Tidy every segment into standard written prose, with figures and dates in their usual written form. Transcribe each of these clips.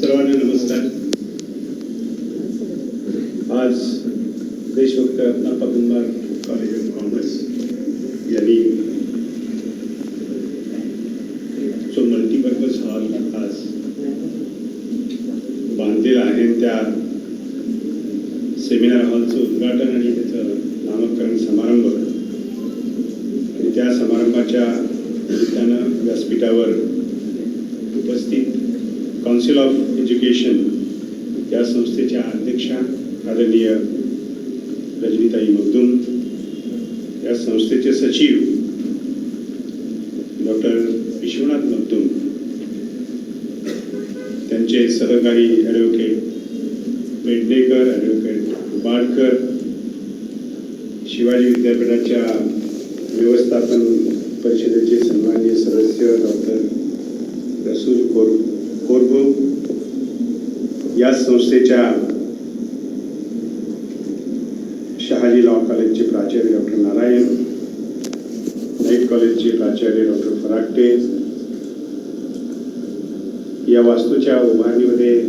सर्वांना नमस्कार. आज देशभक्त अप्पा कुंभार कॉलेज ऑफ कॉमर्स यांनी जो मल्टीपर्पज हॉल आज बांधलेला आहे त्या सेमिनार हॉलचं उद्घाटन आणि त्याचं नामकरण समारंभ आणि त्या समारंभाच्या निमित्तानं व्यासपीठावर उपस्थित काउन्सिल ऑफ एज्युकेशन या संस्थेच्या अध्यक्षा आदरणीय रजनीताई मगदूम, या संस्थेचे सचिव डॉक्टर विश्वनाथ मगदूम, त्यांचे सहकारी ॲडव्होकेट पेडणेकर, ॲडव्होकेट बाडकर, शिवाजी विद्यापीठाच्या व्यवस्थापन परिषदेचे सन्माननीय सदस्य डॉक्टर रसूल कोरबू, या संस्थेच्या शहाजी लॉ कॉलेजचे प्राचार्य डॉक्टर नारायण, नाईट कॉलेजचे प्राचार्य डॉक्टर फरागटे, या वास्तूच्या उभारणीमध्ये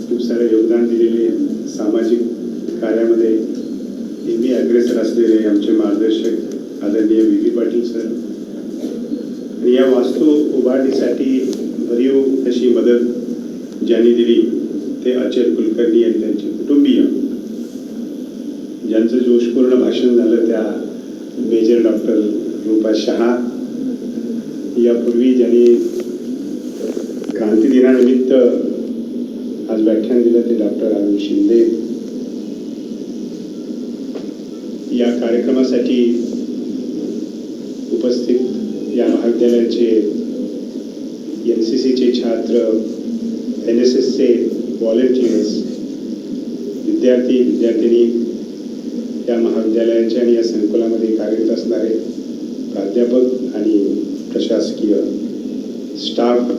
खूप सारे योगदान दिलेले, सामाजिक कार्यामध्ये नेहमी अग्रेसर असलेले आमचे मार्गदर्शक आदरणीय व्ही पाटील सर, आणि या वास्तू उभारणीसाठी भरीव अशी मदत ज्यांनी दिली ते अचल कुलकर्णी आणि त्यांचे कुटुंबीय, ज्यांचं जोशपूर्ण भाषण झालं त्या मेजर डॉक्टर रूपा शहा, यापूर्वी ज्यांनी क्रांती दिनानिमित्त आज व्याख्यान दिलं ते डॉक्टर अरुण शिंदे. या कार्यक्रमासाठी उपस्थित या महाविद्यालयाचे NCCचे छात्र, NSSचे व्हॉलेंटियर्स, विद्यार्थी विद्यार्थिनी, या महाविद्यालयाच्या आणि या संकुलामध्ये कार्यरत असणारे प्राध्यापक आणि प्रशासकीय स्टाफ,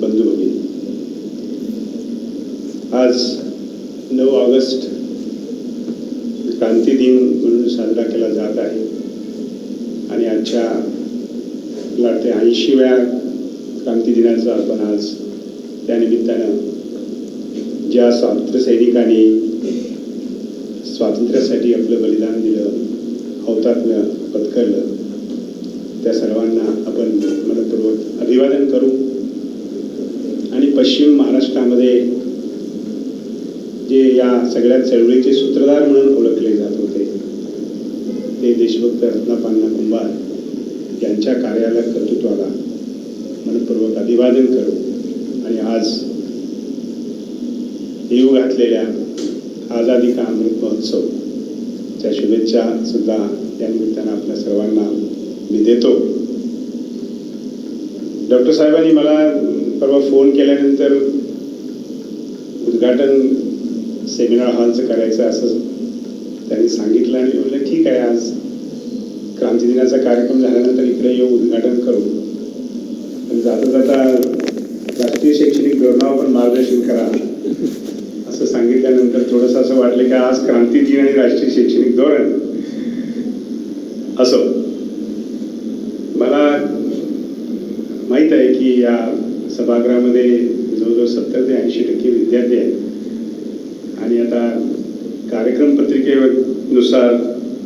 बंधू भगिनी, आज 9 ऑगस्ट क्रांती दिन म्हणून साजरा केला जात आहे आणि आजच्या मला वाटते 80व्या क्रांती दिनाचं आपण आज त्यानिमित्तानं ज्या स्वातंत्र्य सैनिकांनी स्वातंत्र्यासाठी आपलं बलिदान दिलं, हौतात्म्य पत्करलं, त्या सर्वांना आपण मनपूर्वक अभिवादन करू. आणि पश्चिम महाराष्ट्रामध्ये जे या सगळ्या चळवळीचे सूत्रधार म्हणून ओळखले जात होते ते देशभक्त अप्पा कुंभार यांच्या कार्याला, कर्तृत्वाला मनपूर्वक अभिवादन करू. आणि आज येऊ घातलेल्या आझादी का अमृत महोत्सवच्या शुभेच्छा सुद्धा या निमित्तानं आपल्या सर्वांना मी देतो. डॉक्टर साहेबांनी मला परवा फोन केल्यानंतर उद्घाटन सेमिनार हॉलचं करायचं असं त्यांनी सांगितलं आणि म्हणलं ठीक आहे, आज क्रांती दिनाचा कार्यक्रम झाल्यानंतर इकडे येऊ, उद्घाटन करू. पण जाता जाता राष्ट्रीय शैक्षणिक धोरणावर पण मार्गदर्शन करा असं सांगितल्यानंतर थोडंसं असं वाटलं की आज क्रांती दिन आणि राष्ट्रीय शैक्षणिक धोरण असो. मला माहीत आहे की या सभागृहामध्ये जवळजवळ 70 ते 80% विद्यार्थी आहेत आणि आता कार्यक्रम पत्रिकेनुसार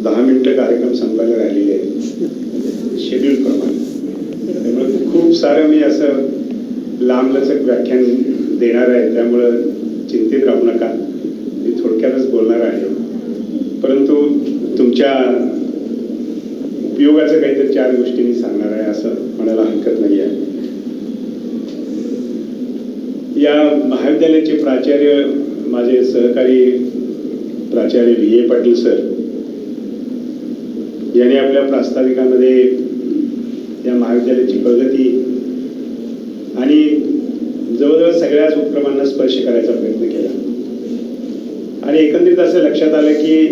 10 मिनिटं कार्यक्रम संपायला राहिलेले आहेत शेड्यूल प्रमाणे. त्यामुळे खूप सारं मी असं लांबलचक व्याख्यान देणार आहे, त्यामुळं चिंतित राहू नका, मी थोडक्यातच बोलणार आहे. परंतु तुमच्या उपयोगाचं काहीतरी 4 गोष्टी मी सांगणार आहे असं म्हणायला हरकत नाही आहे. या महाविद्यालयाचे प्राचार्य माझे सहकारी प्राचार्य V.A. पाटील सर यांनी आपल्या प्रास्ताविकामध्ये या महाविद्यालयाची प्रगती आणि जवळजवळ सगळ्याच उपक्रमांना स्पर्श करायचा प्रयत्न केला आणि एकंदरीत असं लक्षात आलं की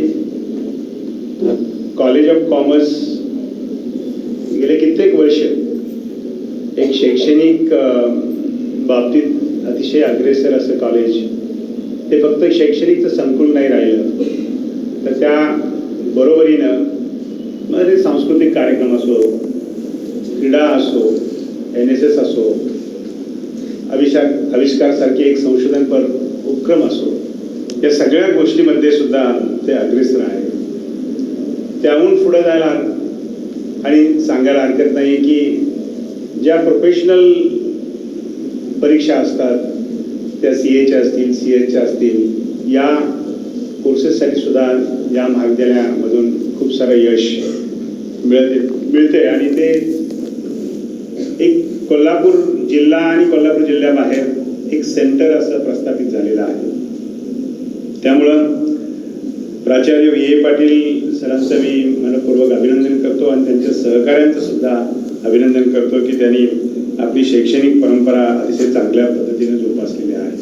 कॉलेज ऑफ कॉमर्स गेले कित्येक वर्ष एक शैक्षणिक बाबतीत अतिशय अग्रेसर असं कॉलेज, ते फक्त शैक्षणिकचं संकुल नाही राहिलं तर त्या बरोबरीनं मग ते सांस्कृतिक कार्यक्रम असो, क्रीडा असो, NSS असो, आविष्कारसारखे एक संशोधनपर उपक्रम असो, या सगळ्या गोष्टीमध्ये सुद्धा ते अग्रेसर आहे. त्याहून पुढे जायला आणि सांगायला हरकत नाही की ज्या प्रोफेशनल परीक्षा असतात त्या CAच्या असतील, CS असतील, या कोर्सेससाठी सुद्धा या महाविद्यालयामधून खूप सारं यश मिळते आणि ते एक कोल्हापूर जिल्हा आणि कोल्हापूर जिल्ह्याबाहेर एक सेंटर असं प्रस्थापित झालेलं आहे. त्यामुळं प्राचार्य VA पाटील सरांचं मी मनपूर्वक अभिनंदन करतो आणि त्यांच्या सहकाऱ्यांचं सुद्धा अभिनंदन करतो की त्यांनी आपली शैक्षणिक परंपरा अतिशय चांगल्या पद्धतीने जोपासलेली आहे.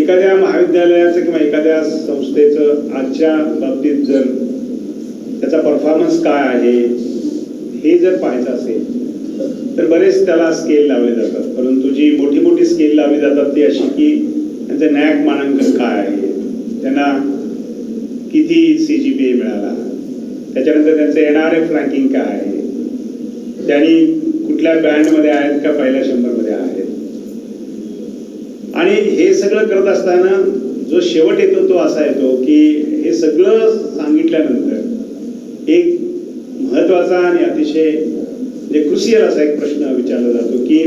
एखाद्या महाविद्यालयाचं किंवा एखाद्या संस्थेचं आजच्या बाबतीत जर त्याचा परफॉर्मन्स काय आहे हे जर पाहायचं असेल तर बरेच त्याला स्केल लावले जातात, परंतु जी मोठी मोठी स्केल लावली जातात ती अशी की त्यांचं NAAC मानांकन काय आहे, त्यांना किती CGPA मिळाला, त्याच्यानंतर त्यांचं NRF रँकिंग काय आहे, त्यांनी कुठल्या बँडमध्ये आहेत का पहिल्या 100 मध्ये आहेत. आणि हे सगळं करत असताना जो शेवट येतो तो असा येतो की हे सगळं सांगितल्यानंतर एक महत्त्वाचा आणि अतिशय क्रुशियल असा एक प्रश्न विचारला जातो की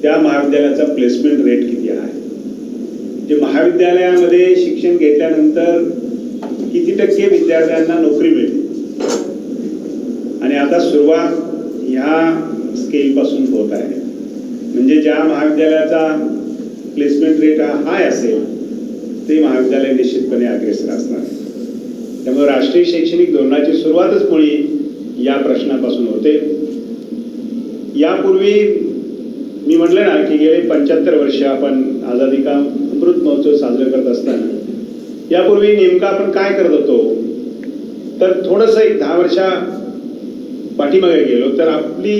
त्या महाविद्यालयाचा प्लेसमेंट रेट किती आहे. जे महाविद्यालयामध्ये शिक्षण घेतल्यानंतर किती टक्के विद्यार्थ्यांना नोकरी मिळते. आणि आता सुरुवात ह्या स्केलपासून होत आहे. म्हणजे ज्या महाविद्यालयाचा प्लेसमेंट रेट हाय असेल ते महाविद्यालय निश्चितपणे अग्रेसर असणार. त्यामुळे राष्ट्रीय शैक्षणिक धोरणाची सुरुवातच मुळी या प्रश्नापासून होते. यापूर्वी मी म्हटलं ना की गेले 75 वर्ष आपण आझादी का अमृत महोत्सव साजरा करत असताना यापूर्वी नेमकं आपण काय करत होतो तर थोडंसं एक 10 वर्षा पाठीमागे गेलो तर आपली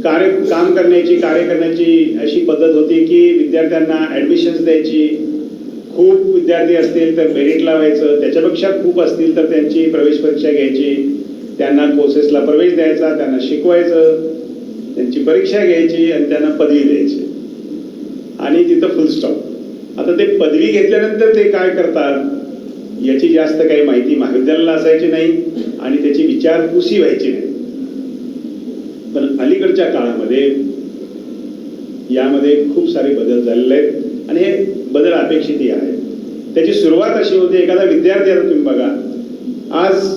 काम करण्याची कार्य करण्याची अशी पद्धत होती की विद्यार्थ्यांना ॲडमिशन्स द्यायची. खूप विद्यार्थी असतील तर मेरिट लावायचं, त्याच्यापेक्षा खूप असतील तर त्यांची प्रवेश परीक्षा घ्यायची, त्यांना कोर्सेसला प्रवेश द्यायचा, त्यांना शिकवायचं, त्यांची परीक्षा घ्यायची आणि त्यांना पदवी द्यायची आणि तिथं फुल स्टॉप. आता ते पदवी घेतल्यानंतर ते काय करतात याची जास्त काही माहिती महाविद्यालयाला असायची नाही आणि त्याची विचारपूसही व्हायची नाही. पण अलीकडच्या काळामध्ये यामध्ये खूप सारे बदल झालेले आहेत आणि हे बदल अपेक्षितही आहे. त्याची सुरुवात अशी होती, एखादा विद्यार्थी, आता तुम्ही बघा आज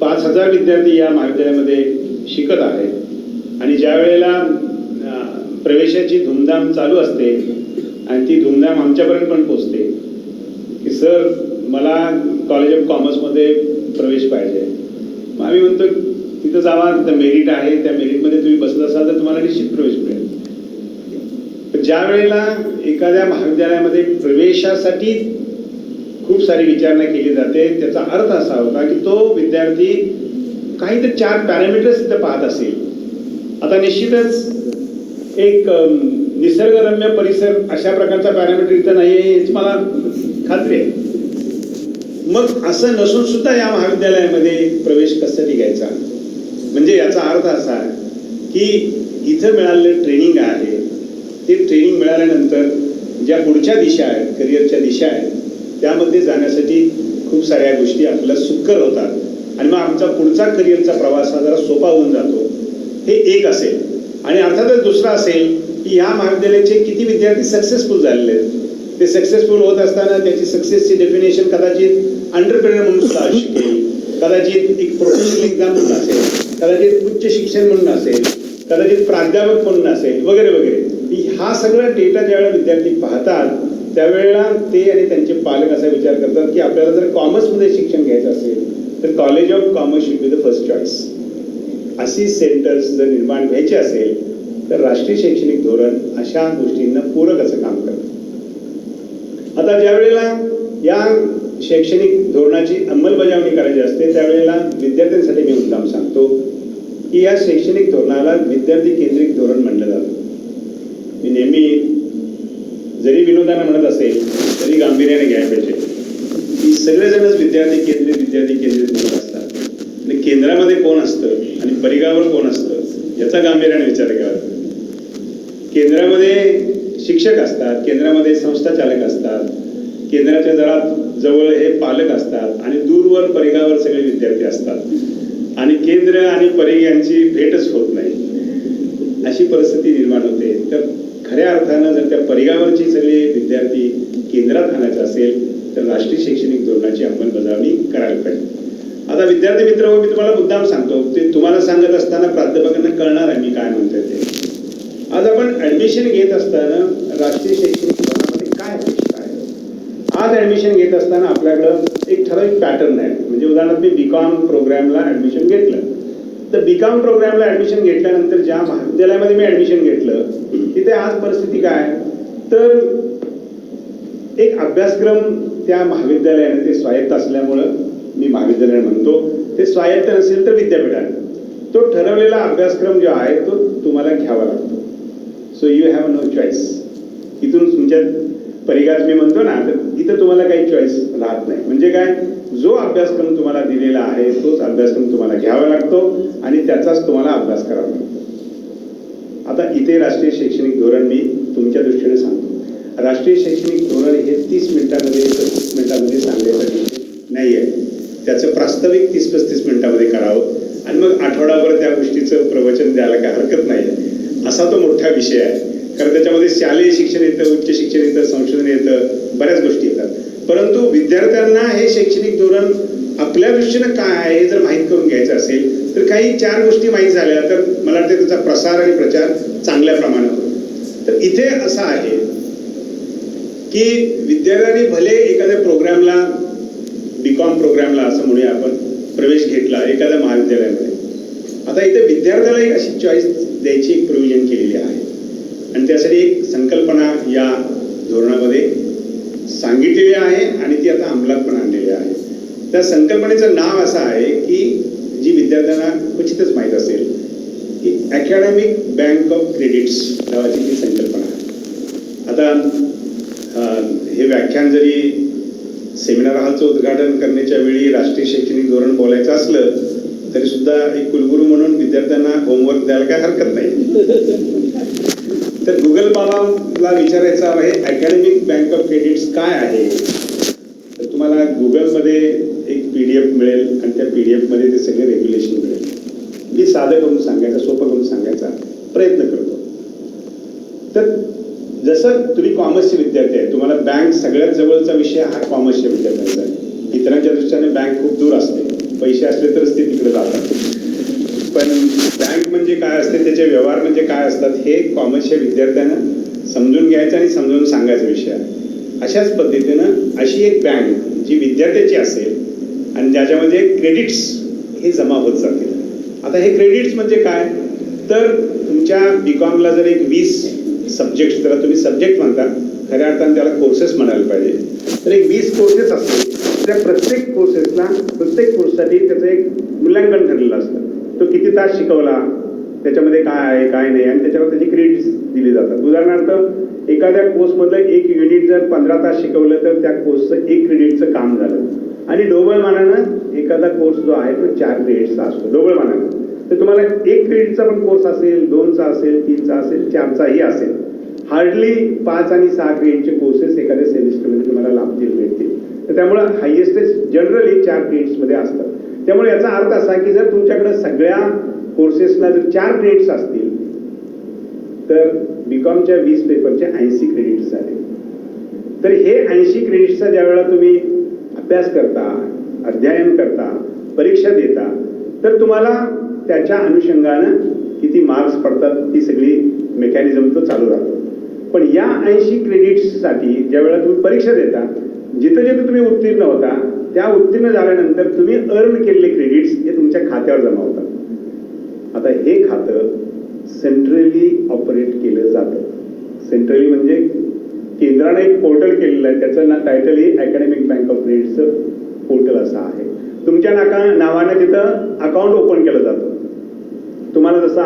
5000 विद्यार्थी या महाविद्यालयामध्ये शिकत आहेत आणि ज्या वेळेला प्रवेशाची धूमधाम चालू असते आणि ती धूमधाम आमच्यापर्यंत पण पोचते की सर मला कॉलेज ऑफ कॉमर्समध्ये प्रवेश पाहिजे. मग आम्ही म्हणतो तिथं जावा, तिथं मेरिट आहे, त्या मेरिटमध्ये तुम्ही बसत असाल तर तुम्हाला निश्चित प्रवेश मिळेल. ज्या वेळेला एखाद्या महाविद्यालयामध्ये प्रवेशासाठी खूप सारी विचारणा केली जाते त्याचा अर्थ असा होता की तो विद्यार्थी काहीतरी 4 पॅरामीटर्स तिथं पाहत असेल. आता निश्चितच एक निसर्गरम्य परिसर अशा प्रकारचा पॅरामीटर इथं नाही आहे याची मला खात्री आहे. मग असं नसून सुद्धा या महाविद्यालयामध्ये प्रवेश कशासाठी घ्यायचा, म्हणजे याचा अर्थ असा आहे की इथं मिळालेलं ट्रेनिंग आहे ते ट्रेनिंग मिळाल्यानंतर ज्या पुढच्या दिशा आहेत, करिअरच्या दिशा आहेत, त्यामध्ये जाण्यासाठी खूप साऱ्या गोष्टी आपल्याला सुकर होतात आणि मग आमचा पुढचा करिअरचा प्रवास हा जरा सोपा होऊन जातो. हे एक असेल. आणि अर्थातच दुसरं असेल की ह्या महाविद्यालयाचे किती विद्यार्थी सक्सेसफुल झालेले आहेत. ते सक्सेसफुल होत असताना त्याची सक्सेसची डेफिनेशन कदाचित एंटरप्रेन्योर म्हणून सुद्धा असू शकेल, कदाचित एक प्रोफेशनल एक्झाम म्हणून असेल, कदाचित उच्च शिक्षण म्हणून असेल, कदाचित प्राध्यापक म्हणून असेल, वगैरे वगैरे. हा सगळा डेटा ज्यावेळेला विद्यार्थी पाहतात त्यावेळेला ते आणि त्यांचे पालक असा विचार करतात की आपल्याला जर कॉमर्समध्ये शिक्षण घ्यायचं असेल तर college of commerce should be the first choice. अशी सेंटर्स जर निर्माण व्हायची असेल तर राष्ट्रीय शैक्षणिक धोरण अशा गोष्टींना पूरक असं काम करतं. आता ज्या वेळेला या शैक्षणिक धोरणाची अंमलबजावणी करायची असते त्यावेळेला विद्यार्थ्यांसाठी मी मुद्दाम सांगतो की या शैक्षणिक धोरणाला विद्यार्थी केंद्रित धोरण म्हटलं जातं. मी नेहमी जरी विनोदानं म्हणत असेल तरी गांभीर्याने घ्यायला पाहिजे की सगळेजणच विद्यार्थी केंद्रित म्हणत असतात आणि केंद्रामध्ये कोण असतं आणि परिघावर कोण असतं याचा गांभीर्याने विचार केला. केंद्रामध्ये शिक्षक असतात, केंद्रामध्ये संस्था चालक असतात, केंद्राच्या जरा जवळ हे पालक असतात आणि दूरवर परिघावर सगळे विद्यार्थी असतात आणि केंद्र आणि परिघ यांची भेटच होत नाही, अशी परिस्थिती निर्माण होते. तर खऱ्या अर्थानं जर त्या परिघावरची सगळे विद्यार्थी केंद्रात आणायचं असेल तर राष्ट्रीय शैक्षणिक धोरणाची अंमलबजावणी करायला पाहिजे. आता विद्यार्थी मित्र मी तुम्हाला मुद्दाम सांगतो, ते तुम्हाला सांगत असताना प्राध्यापकांना कळणार आहे मी काय म्हणतोय ते. आज आपण ऍडमिशन घेत असताना राष्ट्रीय शैक्षणिक धोरणामध्ये काय अपेक्षा आहे? आज ऍडमिशन घेत असताना आपल्याकडं एक ठराविक पॅटर्न आहे. म्हणजे उदाहरणार्थ मी बीकॉम प्रोग्रामला ऍडमिशन घेतलं, तर बीकॉम प्रोग्रामला ऍडमिशन घेतल्यानंतर ज्या महाविद्यालयामध्ये मी ऍडमिशन घेतलं तिथे आज परिस्थिती काय, तर एक अभ्यासक्रम त्या महाविद्यालयाने, ते स्वायत्त असल्यामुळं मी महाविद्यालय म्हणतो, ते स्वायत्त नसेल तर विद्यापीठाने तो ठरवलेला अभ्यासक्रम जो आहे तो तुम्हाला घ्यावा लागतो. So you have no choice. इथून तुमच्या परिघात मी म्हणतो ना, तर इथं तुम्हाला काही चॉईस राहत नाही. म्हणजे काय, जो अभ्यासक्रम तुम्हाला दिलेला आहे तोच अभ्यासक्रम तुम्हाला घ्यावा लागतो आणि त्याचाच तुम्हाला अभ्यास करावा लागतो. आता इथे राष्ट्रीय शैक्षणिक धोरण मी तुमच्या दृष्टीने सांगतो. राष्ट्रीय शैक्षणिक धोरण हे 30 मिनिटांमध्ये 35 मिनिटांमध्ये सांगायचं नाही आहे. त्याचं प्रास्ताविक 30-35 मिनिटांमध्ये करावं आणि मग आठवडाभर त्या गोष्टीचं प्रवचन द्यायला काय हरकत नाही आहे. असा तो मोठा विषय आहे. कारण त्याच्यामध्ये शालेय शिक्षण येतं, उच्च शिक्षण येतं, संशोधन येतं, बऱ्याच गोष्टी येतात. परंतु विद्यार्थ्यांना हे शैक्षणिक धोरण आपल्या दृष्टीनं काय आहे हे जर माहीत करून घ्यायचं असेल तर काही 4 गोष्टी माहीत झाल्या तर मला वाटतं त्याचा प्रसार आणि प्रचार चांगल्या प्रमाणात होतो. तर इथे असं आहे की विद्यार्थ्यांनी भले एखाद्या प्रोग्रामला, बीकॉम प्रोग्रामला असं म्हणूया आपण, प्रवेश घेतला एखाद्या महाविद्यालयामध्ये. आता इथे विद्यार्थ्याला एक अशी चॉईस द्यायची एक प्रोव्हिजन केलेली आहे आणि त्यासाठी एक संकल्पना या धोरणामध्ये सांगितलेली आहे आणि ती आता अंमलात पण आणलेली आहे. त्या संकल्पनेचं नाव असं आहे की जी विद्यार्थ्यांना क्वचितच माहीत असेल की अकॅडमिक बँक ऑफ क्रेडिट्स नावाची ती संकल्पना आहे. आता हे व्याख्यान जरी सेमिनार हॉलचं उद्घाटन करण्याच्या वेळी राष्ट्रीय शैक्षणिक धोरण बोलायचं असलं तरी सुद्धा एक कुलगुरू म्हणून विद्यार्थ्यांना होमवर्क द्यायला काय हरकत नाही. तर गुगल बाबाला विचारायचं आहे अकॅडमिक बँक ऑफ क्रेडिट्स काय आहे. तर तुम्हाला गुगलमध्ये एक PDF मिळेल आणि त्या PDF मध्ये ते सगळे रेग्युलेशन मिळेल. मी साधं करून सांगायचा, सोपं करून सांगायचा प्रयत्न करतो. तर जसं तुम्ही कॉमर्सचे विद्यार्थी आहे, तुम्हाला बँक सगळ्यात जवळचा विषय हा कॉमर्सच्या विद्यार्थ्यांचा आहे. इतरांच्या दृष्टीने बँक खूप दूर असते, पैसे असले तरच ते तिकडे जातात. पण बँक म्हणजे काय असते, त्याचे व्यवहार म्हणजे काय असतात हे कॉमर्सच्या विद्यार्थ्यांना समजून घ्यायचं आणि समजून सांगायचा विषय आहे. अशाच पद्धतीनं अशी एक बँक जी विद्यार्थ्याची असेल आणि ज्याच्यामध्ये क्रेडिट्स हे जमा होत जातील. आता हे क्रेडिट्स म्हणजे काय, तर तुमच्या बीकॉमला जर एक 20 सब्जेक्ट्स, त्याला तुम्ही सब्जेक्ट म्हणता, खऱ्या अर्थाने त्याला कोर्सेस म्हणायला पाहिजे, तर एक 20 कोर्सेस असतील. त्या प्रत्येक कोर्सेसला, प्रत्येक कोर्ससाठी त्याचं एक मूल्यांकन ठरलेलं असतं. तो किती तास शिकवला, त्याच्यामध्ये काय आहे काय नाही, आणि त्याच्यावर त्याची क्रेडिट्स दिली जातात. उदाहरणार्थ एखाद्या कोर्समधलं एक युनिट जर 15 तास शिकवलं तर त्या कोर्सचं 1 क्रेडिटचं काम झालं. आणि ढोबळमानानं एखादा कोर्स जो आहे तो 4 क्रेडिट्सचा असतो ढोबळमानानं. तर तुम्हाला 1 क्रेडिटचा पण कोर्स असेल, 2चा असेल, 3चा असेल, 4चाही असेल. हार्डली 5 आणि 6 क्रेडिटचे कोर्सेस एखाद्या सेमिस्टरमध्ये तुम्हाला लाभतील, मिळतील. तर त्यामुळं हायएस्टेस्ट जनरली 4 क्रेडिट्समध्ये असतात. त्यामुळे याचा अर्थ असा की जर तुमच्याकडे सगळ्या कोर्सेसला जर 4 क्रेडिट्स असतील तर बीकॉमच्या 20 पेपरचे 80 क्रेडिट्स झाले. तर हे 80 क्रेडिट्सचा ज्या वेळेला तुम्ही अभ्यास करता, अध्ययन करता, परीक्षा देता, तर तुम्हाला त्याच्या अनुषंगानं किती मार्क्स पडतात ती सगळी मेकॅनिझम तो चालू राहतो. पण या 80 क्रेडिट्ससाठी ज्या वेळेला तुम्ही परीक्षा देता, जिथं जिथं तुम्ही उत्तीर्ण होता त्या उत्तीर्ण झाल्यानंतर तुम्ही अर्न केलेले क्रेडिट्स हे तुमच्या खात्यावर जमा होतात. आता हे खातं सेंट्रली ऑपरेट केलं जातं. सेंट्रली म्हणजे केंद्राने एक पोर्टल केलेलं आहे, त्याचं टायटल ही अकॅडमिक बँक ऑफ क्रेडिटचं पोर्टल असं आहे. तुमच्या नावाने तिथं अकाउंट ओपन केलं जातं. तुम्हाला जसा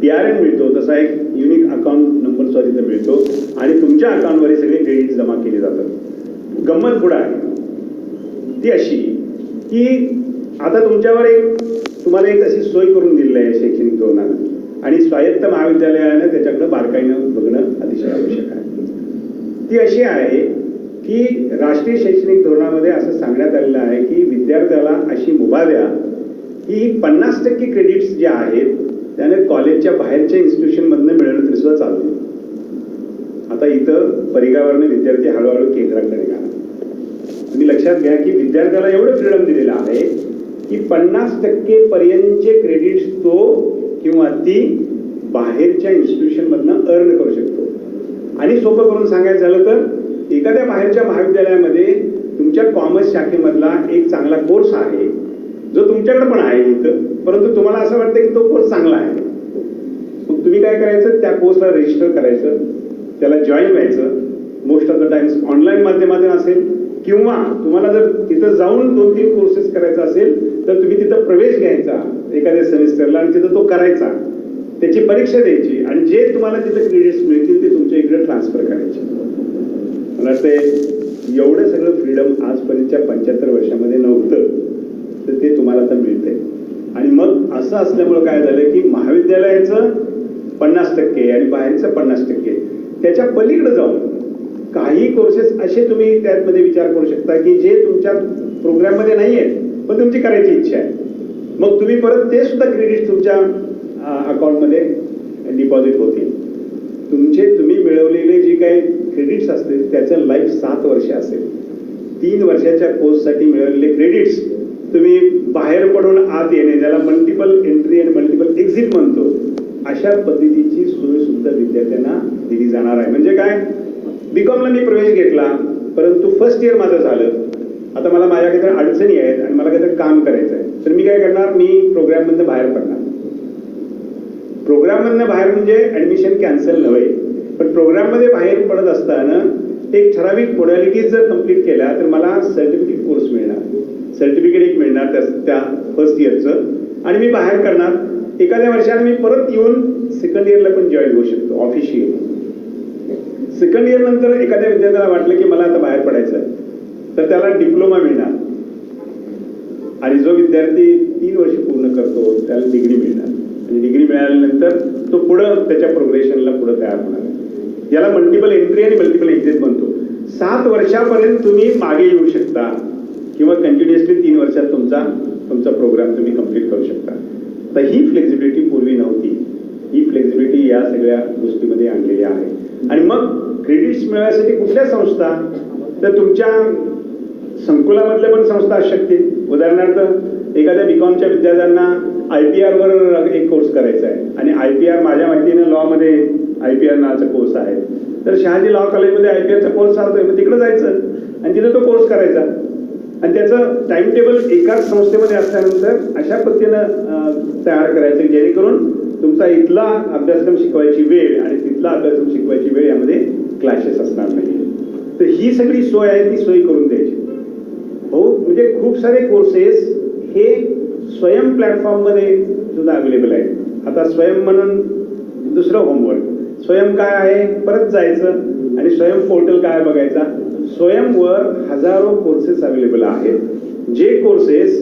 PRN मिळतो तसा एक युनिक अकाउंट नंबर सुद्धा तिथं मिळतो आणि तुमच्या अकाउंटवर सगळे क्रेडिट जमा केले जातात. गंमत पुढं आहे, ती अशी की आता तुमच्यावर तुम्हाला एक अशी सोय करून दिलेली आहे शैक्षणिक धोरणानं आणि स्वायत्त महाविद्यालयानं त्याच्याकडं बारकाईनं बघणं अतिशय आवश्यक आहे. ती अशी आहे की राष्ट्रीय शैक्षणिक धोरणामध्ये असं सांगण्यात आलेलं आहे की विद्यार्थ्याला अशी मुभा द्या की 50% क्रेडिट्स जे आहेत त्याने कॉलेजच्या बाहेरच्या इन्स्टिट्यूशनमधनं मिळवलं तरी सुद्धा चालते. आता इथं परिगावरनं विद्यार्थी हळूहळू केंद्राकडे निघाला. तुम्ही लक्षात घ्या की विद्यार्थ्याला एवढं फ्रीडम दिलेलं आहे की 50% पर्यंतचे क्रेडिट्स तो किंवा ती बाहेरच्या इन्स्टिट्यूशनमधनं अर्न करू शकतो. आणि सोपं करून सांगायचं झालं तर एखाद्या बाहेरच्या महाविद्यालयामध्ये तुमच्या कॉमर्स शाखेमधला एक चांगला कोर्स आहे जो तुमच्याकडे पण आहे इथं, परंतु तुम्हाला असं वाटतं की तो कोर्स चांगला आहे. मग तुम्ही काय करायचं, त्या कोर्सला रजिस्टर करायचं, त्याला जॉईन व्हायचं. Most of the times online माध्यमातून असेल किंवा तुम्हाला जर तिथं जाऊन 2-3 कोर्सेस करायचा असेल तर तुम्ही तिथं प्रवेश घ्यायचा एखाद्या सेमिस्टरला आणि तिथं तो करायचा, त्याची परीक्षा द्यायची आणि जे तुम्हाला तिथं क्रेडिट्स मिळतील ते तुमच्या इकडे ट्रान्सफर करायचे. मला वाटतं एवढं सगळं फ्रीडम आजपर्यंतच्या 75 वर्षामध्ये नव्हतं, तर ते तुम्हाला आता मिळतंय. आणि मग असं असल्यामुळं काय झालं की महाविद्यालयाचं 50% आणि बाहेरचं 50%, त्याच्या पलीकडे जाऊन काही कोर्सेस असे तुम्ही त्यामध्ये विचार करू शकता की जे तुमच्या प्रोग्राममध्ये नाही आहेत पण तुमची करायची इच्छा आहे. मग तुम्ही परत ते सुद्धा क्रेडिट तुमच्या अकाउंटमध्ये डिपॉझिट होतील. तुम्ही मिळवलेले जे काही क्रेडिट्स असतील त्याचं लाईफ 7 वर्ष असेल. 3 वर्षाच्या कोर्ससाठी मिळवलेले क्रेडिट्स तुम्ही बाहेर पडून आत येणे, ज्याला मल्टिपल एंट्री आणि मल्टिपल एक्झिट म्हणतो, अशा पद्धतीची सोय सुद्धा विद्यार्थ्यांना दिली जाणार आहे. म्हणजे काय, बीकॉमला मी प्रवेश घेतला परंतु फर्स्ट इयर माझं झालं, आता मला माझ्या काहीतरी अडचणी आहेत आणि मला काहीतरी काम करायचं आहे, तर मी काय करणार, मी प्रोग्राममधनं बाहेर पडणार. प्रोग्राममधनं बाहेर म्हणजे ऍडमिशन कॅन्सल नव्हे, पण प्रोग्राममध्ये बाहेर पडत असताना एक ठराविक मोडॅलिटीज जर कंप्लीट केल्या तर मला सर्टिफिकेट कोर्स मिळणार, सर्टिफिकेट एक मिळणार त्या फर्स्ट इयरचं, आणि मी बाहेर करणार. एखाद्या वर्षाने मी परत येऊन सेकंड इयरला पण जॉईन होऊ शकतो ऑफिशियली. सेकंड इयर नंतर एखाद्या विद्यार्थ्याला वाटलं की मला आता बाहेर पडायचं आहे तर त्याला डिप्लोमा मिळणार आणि जो विद्यार्थी 3 वर्ष पूर्ण करतो त्याला डिग्री मिळणार आणि डिग्री मिळाल्यानंतर तो पुढं त्याच्या प्रोग्रेशनला पुढं तयार होणार. याला मल्टिपल एंट्री आणि मल्टिपल एक्झिट म्हणतो. 7 वर्षापर्यंत तुम्ही मागे येऊ शकता किंवा कंटिन्युअसली 3 वर्षात तुमचा प्रोग्राम तुम्ही कंप्लीट करू शकता. तर ही फ्लेक्झिबिलिटी पूर्वी नव्हती. ही फ्लेक्झिबिलिटी या सगळ्या गोष्टीमध्ये आणलेली आहे. आणि मग क्रेडिट्स मिळवण्यासाठी कुठल्या संस्था, तर तुमच्या संकुलामधल्या पण संस्था असू शकतील. उदाहरणार्थ एखाद्या बीकॉमच्या विद्यार्थ्यांना IPR वर एक कोर्स करायचा आहे आणि IPR माझ्या माहितीने लॉमध्ये IPR नावाचा कोर्स आहे, तर शहाजी लॉ कॉलेजमध्ये IPRचा कोर्स चालतोय, मग तिकडे जायचं आणि तिथे तो कोर्स करायचा आणि त्याचं टाइम टेबल एकाच संस्थेमध्ये असल्यानंतर अशा पद्धतीनं तयार करायचं जेणेकरून तुमचा इथला अभ्यासक्रम शिकवायची वेळ आणि तिथला अभ्यासक्रम शिकवायची वेळ यामध्ये क्लॅशेस असणार नाही. तर ही सगळी सोय आहे ती सोय करून द्यायची. हो, म्हणजे खूप सारे कोर्सेस हे स्वयं प्लॅटफॉर्ममध्ये सुद्धा अवेलेबल आहेत. आता स्वयं म्हणून दुसरं होमवर्क, स्वयं काय आहे परत जायचं आणि स्वयं पोर्टल काय बघायचा. स्वयंवर हजारो कोर्सेस अवेलेबल आहेत, जे कोर्सेस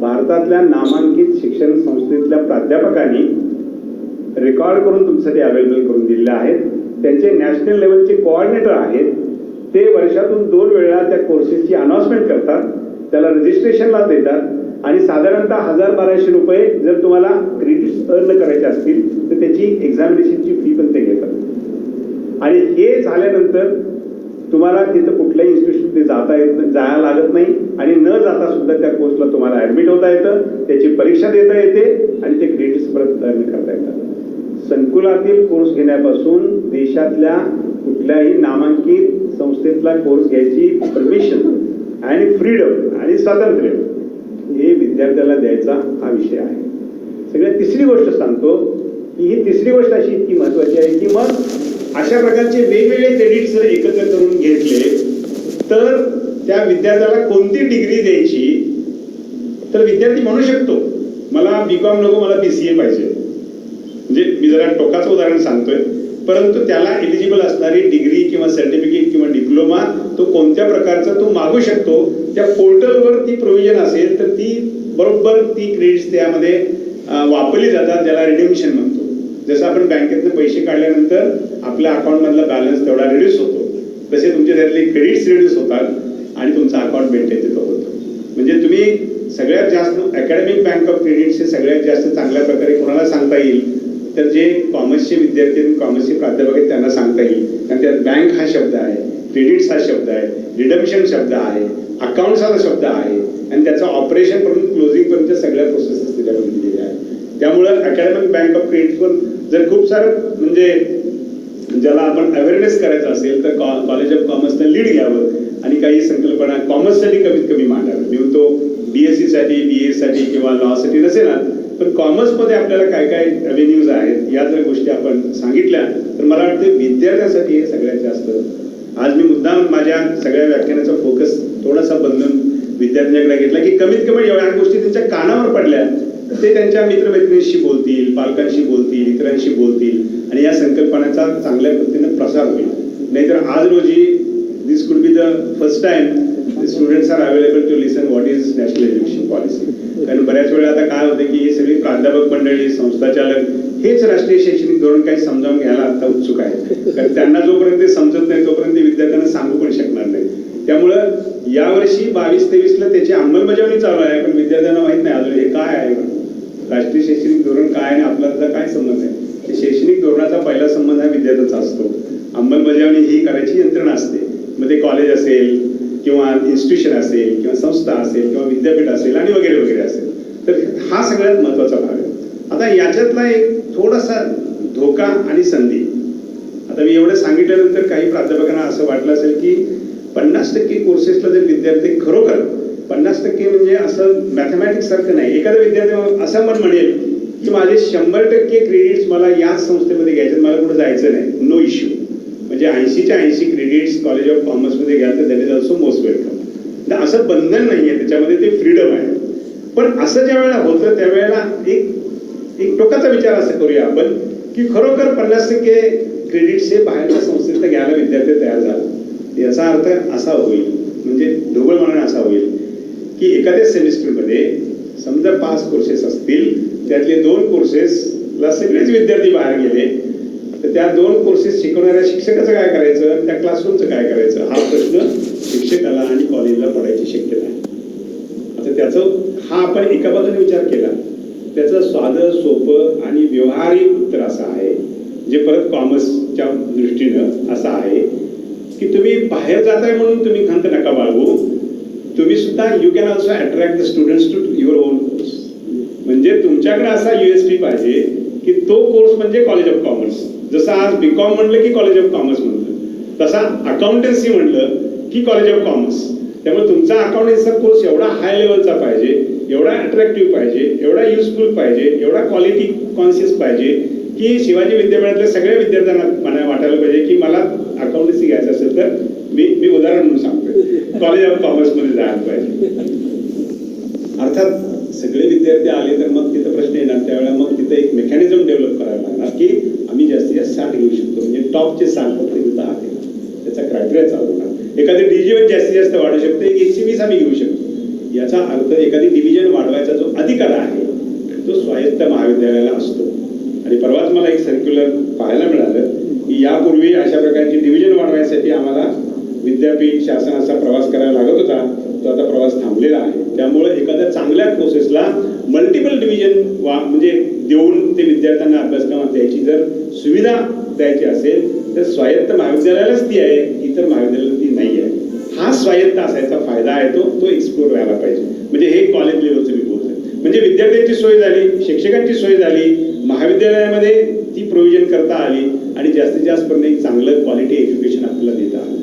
भारतातल्या नामांकित शिक्षण संस्थेतल्या प्राध्यापकांनी रेकॉर्ड करून तुमच्यासाठी अवेलेबल करून दिलेले आहेत. त्यांचे नॅशनल लेवलचे कोऑर्डिनेटर आहेत, ते वर्षातून 2 वेळा त्या कोर्सेसची अनाउन्समेंट करतात, त्याला रजिस्ट्रेशनला देतात आणि साधारणतः 1000-1200 रुपये जर तुम्हाला क्रेडिट्स अर्न करायचे असतील तर त्याची एक्झामिनेशनची फी पण ते घेतात. आणि हे झाल्यानंतर तुम्हाला तिथं कुठल्याही इन्स्टिट्यूशनमध्ये जायला लागत नाही आणि न जाता सुद्धा त्या कोर्सला तुम्हाला ऍडमिट होता येतं, त्याची परीक्षा देता येते आणि ते क्रेडिट्स परत अर्न करता येतात. संकुलातील कोर्स घेण्यापासून देशातल्या कुठल्याही नामांकित संस्थेतला कोर्स घ्यायची परमिशन आणि फ्रीडम आणि स्वातंत्र्य हे विद्यार्थ्याला द्यायचा हा विषय आहे. सगळ्यात तिसरी गोष्ट सांगतो की ही तिसरी गोष्ट अशी इतकी महत्वाची आहे की मग अशा प्रकारचे वेगवेगळे क्रेडिट्स जर एकत्र करून घेतले तर त्या विद्यार्थ्याला कोणती डिग्री द्यायची, तर विद्यार्थी म्हणू शकतो मला BCom नको, मला BCA पाहिजे. म्हणजे मी जरा टोकाचं उदाहरण सांगतोय, परंतु त्याला एलिजिबल असणारी डिग्री किंवा सर्टिफिकेट किंवा डिप्लोमा तो कोणत्या प्रकारचा तो मागू शकतो. त्या पोर्टलवर ती प्रोव्हिजन असेल तर ती बरोबर ती क्रेडिट्स त्यामध्ये वापरली जातात, ज्याला रिडिम्शन म्हणतो. जसं आपण बँकेतनं पैसे काढल्यानंतर आपल्या अकाउंटमधला बॅलन्स तेवढा रिड्यूस होतो, तसे तुमचे त्यातले क्रेडिट्स रिड्यूस होतात आणि तुमचं अकाउंट मेंटेन तिथं होतं. म्हणजे तुम्ही सगळ्यात जास्त अकॅडमिक बँक ऑफ क्रेडिट्स हे सगळ्यात जास्त चांगल्या प्रकारे कोणाला सांगता येईल तर जे कॉमर्सचे विद्यार्थी आणि कॉमर्सचे प्राध्यापक आहेत त्यांना सांगता येईल. कारण त्यात बँक हा शब्द आहे, क्रेडिट्स हा शब्द आहे, रिडम्शन शब्द आहे, अकाउंट्स हा शब्द आहे आणि त्याचं ऑपरेशन पर्यंत क्लोजिंग पर्यंत सगळ्या प्रोसेसेस त्याच्यामध्ये दिलेल्या आहेत. त्यामुळं अकॅडमिक बँक ऑफ क्रेडिट्सवर जर खूप सारं म्हणजे ज्याला आपण अवेअरनेस करायचं असेल तर कॉलेज ऑफ कॉमर्सनं लीड घ्यावं आणि काही संकल्पना कॉमर्ससाठी कमीत कमी मांडाव्या. मी म्हणतो BSc साठी, BA साठी किंवा लॉसाठी नसेल ना, पण कॉमर्समध्ये आपल्याला काय काय अव्हेन्यूज आहेत या जर गोष्टी आपण सांगितल्या तर मला वाटतं विद्यार्थ्यांसाठी हे सगळ्यात जास्त. आज मी मुद्दाम माझ्या सगळ्या व्याख्यानाचा फोकस थोडासा बदलून विद्यार्थ्यांच्याकडे घेतला की कमीत कमी एवढ्या गोष्टी त्यांच्या कानावर पडल्या ते त्यांच्या मित्रमैत्रिणींशी बोलतील, पालकांशी बोलतील, इतरांशी बोलतील आणि या संकल्पनाचा चांगल्या पद्धतीने प्रसार होईल. नाहीतर आज रोजी this could be the first time students are available to listen what is national education policy. कारण बऱ्याच वेळा आता काय होतं की हे सगळी प्राध्यापक मंडळी, संस्थाचालक हेच राष्ट्रीय शैक्षणिक धोरण काही समजावून घ्यायला आता उत्सुक आहेत. कारण त्यांना जोपर्यंत ते समजत नाही तोपर्यंत विद्यार्थ्यांना सांगू पण शकणार नाही. त्यामुळं यावर्षी 22-23ला त्याची अंमलबजावणी चालू आहे, पण विद्यार्थ्यांना माहित नाही अजून हे काय आहे, राष्ट्रीय शैक्षणिक धोरण काय आणि आपला त्याचा काय संबंध आहे. शैक्षणिक धोरणाचा पहिला संबंध हा विद्यार्थ्यांचा असतो. अंमलबजावणी ही करायची यंत्रणा असते. मग ते कॉलेज असेल किंवा इन्स्टिट्यूशन असेल किंवा संस्था असेल किंवा विद्यापीठ असेल आणि वगैरे वगैरे असेल. तर हा सगळ्यात महत्त्वाचा भाग आहे. आता याच्यातला एक थोडासा धोका आणि संधी. आता मी एवढं सांगितल्यानंतर काही प्राध्यापकांना असं वाटलं असेल की 50% कोर्सेसला जर विद्यार्थी खरोखर 50% म्हणजे असं मॅथमॅटिक्स सारखं नाही. एखादा विद्यार्थी असं म्हणेल की माझे 100% क्रेडिट्स मला याच संस्थेमध्ये घ्यायचे, मला कुठं जायचं नाही, नो इश्यू. म्हणजे 80च्या 80 क्रेडिट्स कॉलेज ऑफ कॉमर्समध्ये घ्याल तर that is also most welcome. असं बंधन नाही आहे, त्याच्यामध्ये ते फ्रीडम आहे. पण असं ज्या वेळेला होतं त्यावेळेला एक टोकाचा विचार असं करूया आपण की खरोखर 50% क्रेडिट्स हे बाहेरच्या संस्थेत घ्यायला विद्यार्थी तयार झाले. याचा अर्थ असा होईल, म्हणजे ढोबळ मनाने असा होईल की एखाद्या सेमिस्टरमध्ये समजा 5 कोर्सेस असतील, त्यातले 2 कोर्सेसला सगळेच विद्यार्थी बाहेर गेले तर त्या 2 कोर्सेस शिकवणाऱ्या शिक्षकाचं काय करायचं, त्या क्लासरूमचं काय करायचं, हा प्रश्न शिक्षकाला आणि कॉलेजला पडायची शक्यता आहे. आता त्याचं हा आपण एका बाजूने विचार केला, त्याचं साधं सोपं आणि व्यवहारिक उत्तर असं आहे जे परत कॉमर्सच्या दृष्टीनं असं आहे की तुम्ही बाहेर जाताय म्हणून तुम्ही खंत नका बाळगू. तुम्ही सुद्धा you can also attract the students to your own course. म्हणजे तुमच्याकडे असा USP पाहिजे की तो कोर्स म्हणजे कॉलेज ऑफ कॉमर्स. जसं आज BCom म्हणलं की कॉलेज ऑफ कॉमर्स म्हणलं, तसा अकाउंटन्सी म्हणलं की कॉलेज ऑफ कॉमर्स. त्यामुळे तुमचा अकाउंटन्सीचा कोर्स एवढा हाय लेवलचा पाहिजे, एवढा अट्रॅक्टिव्ह पाहिजे, एवढा युजफुल पाहिजे, एवढा क्वालिटी कॉन्शियस पाहिजे की शिवाजी विद्यापीठातल्या सगळ्या विद्यार्थ्यांना मला वाटायला पाहिजे की मला अकाउंटन्सी घ्यायचं असेल तर मी उदाहरण म्हणून सांगतोय कॉलेज ऑफ कॉमर्समध्ये जायला पाहिजे. अर्थात सगळे विद्यार्थी आले तर मग तिथं प्रश्न येणार, त्यावेळेला मग तिथं एक मेकॅनिझम डेव्हलप करायला लागणार की आम्ही जास्तीत जास्त 60 घेऊ शकतो, म्हणजे टॉपचे 60 फक्त तिथं आहे, त्याचा क्रायटेरिया चालू होणार. एखादी डिव्हिजन जास्तीत जास्त वाढू शकते, 120 आम्ही घेऊ शकतो. याचा अर्थ एखादी डिव्हिजन वाढवायचा जो अधिकार आहे तो स्वायत्त महाविद्यालयाला असतो. आणि परवाच मला एक सर्क्युलर पाहायला मिळालं की यापूर्वी अशा प्रकारची डिव्हिजन वाढवायसाठी आम्हाला विद्यापीठ शासनाचा प्रवास करायला लागत होता, तो आता प्रवास थांबलेला आहे. त्यामुळे एखाद्या चांगल्या कोर्सेसला मल्टिपल डिव्हिजन म्हणजे देऊन ते विद्यार्थ्यांना अभ्यासक्रमात द्यायची जर सुविधा द्यायची असेल तर स्वायत्त महाविद्यालयालाच ती आहे, इतर महाविद्यालयाला ती नाही आहे. हा स्वायत्त असायचा फायदा आहे तो एक्सप्लोर व्हायला पाहिजे. म्हणजे हे कॉलेज लेवलचं मी बोलतोय. म्हणजे विद्यार्थ्यांची सोय झाली, शिक्षकांची सोय झाली, महाविद्यालयामध्ये ती प्रोव्हिजन करता आली आणि जास्तीत जास्तपर्यंत एक चांगलं क्वालिटी एज्युकेशन आपल्याला देता आलं.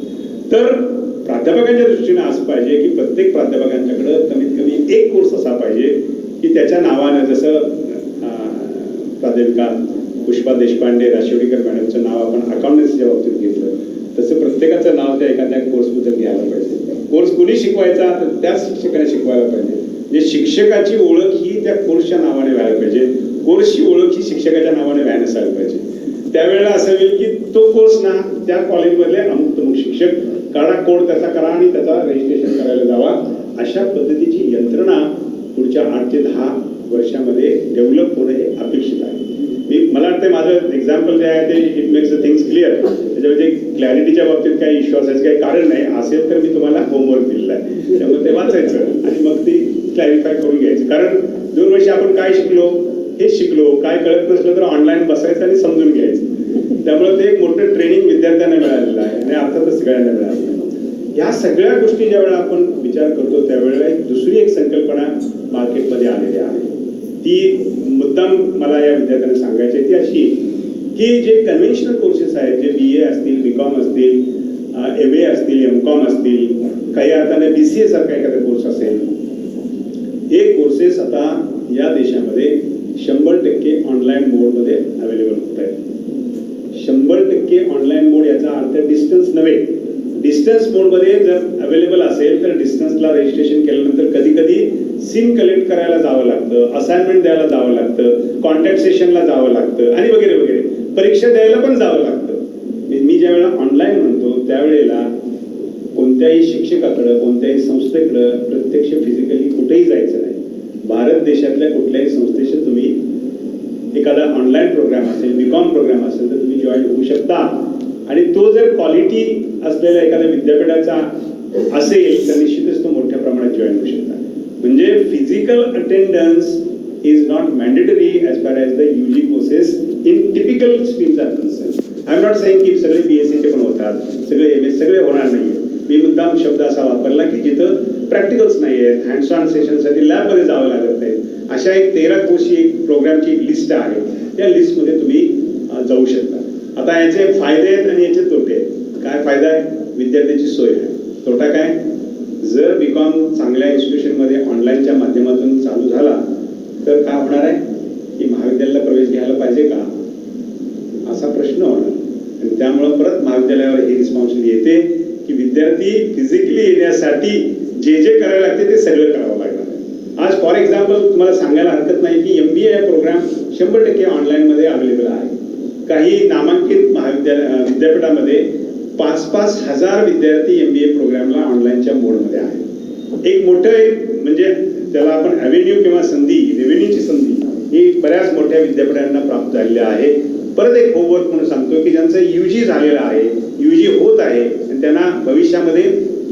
तर प्राध्यापकांच्या दृष्टीने असं पाहिजे की प्रत्येक प्राध्यापकांच्याकडे कमीत कमी एक कोर्स असा पाहिजे की त्याच्या नावानं, जसं प्राध्यापिका पुष्पा देशपांडे राशिवडीकर मॅडमचं नाव आपण अकाउंटन्सीच्या बाबतीत घेतलं, तसं प्रत्येकाचं नाव त्या एखाद्या कोर्सबद्दल घ्यायला पाहिजे. कोर्स कुणी शिकवायचा तर त्याच शिक्षकाने शिकवायला पाहिजे. म्हणजे शिक्षकाची ओळख ही त्या कोर्सच्या नावाने व्हायला पाहिजे, कोर्सची ओळख ही शिक्षकाच्या नावाने व्हायला नसायला पाहिजे. त्यावेळेला असं होईल की तो कोर्स ना त्या कॉलेजमधले अमुक तमुक शिक्षक काढा, कोड त्याचा करा आणि त्याचा रजिस्ट्रेशन करायला जावा. अशा पद्धतीची यंत्रणा पुढच्या 8 ते 10 वर्षामध्ये डेव्हलप होणं हे अपेक्षित आहे. मला वाटतं माझं एक्झाम्पल जे आहे ते it makes the things clear. त्याच्यामध्ये क्लॅरिटीच्या बाबतीत काही इश्यू असायचं काही कारण नाही. असेल तर मी तुम्हाला होमवर्क दिलेला आहे, त्यामुळे ते वाचायचं आणि मग ते क्लॅरिफाय करून घ्यायचं. कारण 2 वर्ष आपण काय शिकलो हेच शिकलो, काय कळत नसलं तर ऑनलाईन बसायचं आणि समजून घ्यायचं. त्यामुळे ते एक मोठं ट्रेनिंग विद्यार्थ्यांना मिळालेलं आहे आणि अर्थातच सगळ्यांना मिळालेलं आहे. या सगळ्या गोष्टी ज्यावेळेला आपण विचार करतो त्यावेळेला दुसरी एक संकल्पना मार्केटमध्ये आलेली आहे. ती मुद्दाम मला या विद्यार्थ्यांना सांगायची आहे ती अशी की जे कन्व्हेन्शनल कोर्सेस आहेत, जे BA असतील, BCom असतील, MA असतील, MCom असतील, काही अर्थाने BCA सारखा एखादा कोर्स असेल, हे कोर्सेस आता या देशामध्ये 100% ऑनलाईन मोडमध्ये अवेलेबल होत आहेत. 100% ऑनलाईन मोड याचा अर्थ डिस्टन्स नव्हे. डिस्टन्स मोडमध्ये जर अवेलेबल असेल तर डिस्टन्सला रजिस्ट्रेशन केल्यानंतर कधी कधी सिम कलेक्ट करायला जावं लागतं, असाइनमेंट द्यायला जावं लागतं, कॉन्टॅक्ट सेशनला जावं लागतं आणि वगैरे वगैरे. परीक्षा द्यायला पण जावं लागतं. मी ज्यावेळेला ऑनलाईन म्हणतो त्यावेळेला कोणत्याही शिक्षकाकडं, कोणत्याही संस्थेकडं प्रत्यक्ष फिजिकली कुठेही जायचं नाही. भारत देशातल्या कुठल्याही संस्थेशी तुम्ही एखादा ऑनलाईन प्रोग्राम असेल, BCom प्रोग्राम असेल तर तुम्ही जॉईन होऊ शकता. आणि तो जर क्वालिटी असलेल्या एखाद्या विद्यापीठाचा असेल तर निश्चितच तो मोठ्या प्रमाणात जॉईन होऊ शकता. म्हणजे physical attendance is not mandatory as far as the UG courses in typical streams are concern. I am not saying की सगळे BSc पण होतात, सगळे MS सगळे होणार नाही. मी मुद्दाम शब्द असा वापरला की जिथं प्रॅक्टिकल्स नाही आहेत, हँड्स ऑन सेशनसाठी लॅबमध्ये जावं लागत नाही, अशा एक 13 कोर्सची एक प्रोग्रामची लिस्ट आहे. त्या लिस्टमध्ये तुम्ही जाऊ शकता. आता याचे फायदे आहेत आणि याचे तोटे आहेत. काय फायदा आहे? विद्यार्थ्याची सोय आहे. तोटा काय? जर BCom चांगल्या इन्स्टिट्यूशनमध्ये ऑनलाईनच्या माध्यमातून चालू झाला तर काय होणार आहे की महाविद्यालयाला प्रवेश घ्यायला पाहिजे का असा प्रश्न होणार. आणि त्यामुळं परत महाविद्यालयावर ही रिस्पॉन्सिबिलिटी येते की विद्यार्थी फिजिकली येण्यासाठी जे जे करायला लागते ते सगळं करावं लागणार आहे. आज फॉर एक्झाम्पल तुम्हाला सांगायला हरकत नाही की MBA प्रोग्राम 100% ऑनलाईनमध्ये अवेलेबल आहे. काही नामांकित विद्यापीठामध्ये 5-5 हजार विद्यार्थी MBA प्रोग्रामला ऑनलाईनच्या मोडमध्ये आहे. एक मोठं म्हणजे त्याला आपण ॲव्हेन्यू किंवा संधी, रेव्हेन्यूची संधी ही बऱ्याच मोठ्या विद्यापीठांना प्राप्त झालेली आहे. परत एक होमवर्क म्हणून सांगतो की ज्यांचं UG झालेलं आहे, UG होत आहे आणि त्यांना भविष्यामध्ये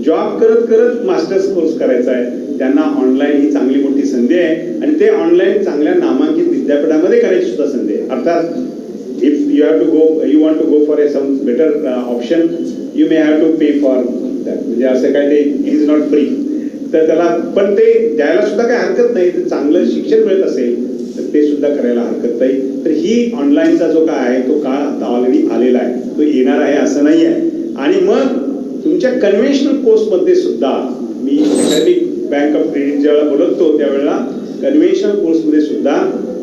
जॉब करत करत मास्टर्स कोर्स करायचा आहे, त्यांना ऑनलाईन ही चांगली मोठी संधी आहे. आणि ते ऑनलाईन चांगल्या नामांकित विद्यापीठामध्ये करायची सुद्धा संधी आहे. अर्थात if you want to go for some better option, you may have to pay for that. म्हणजे असं काय ते इट इज नॉट फ्री. तर त्याला पण ते द्यायला सुद्धा काही हरकत नाही. तर चांगलं शिक्षण मिळत असेल तर ते सुद्धा करायला हरकत नाही. तर ही ऑनलाईनचा जो काय आहे तो काळ आता ऑलरेडी आलेला आहे, तो येणार आहे असं नाही आहे. आणि मग तुमच्या कन्व्हेन्शनल कोर्समध्ये सुद्धा मी अकॅडमिक बँक ऑफ क्रेडिट ज्यावेळेला बोलतो त्यावेळेला कन्व्हेन्शनल कोर्समध्ये सुद्धा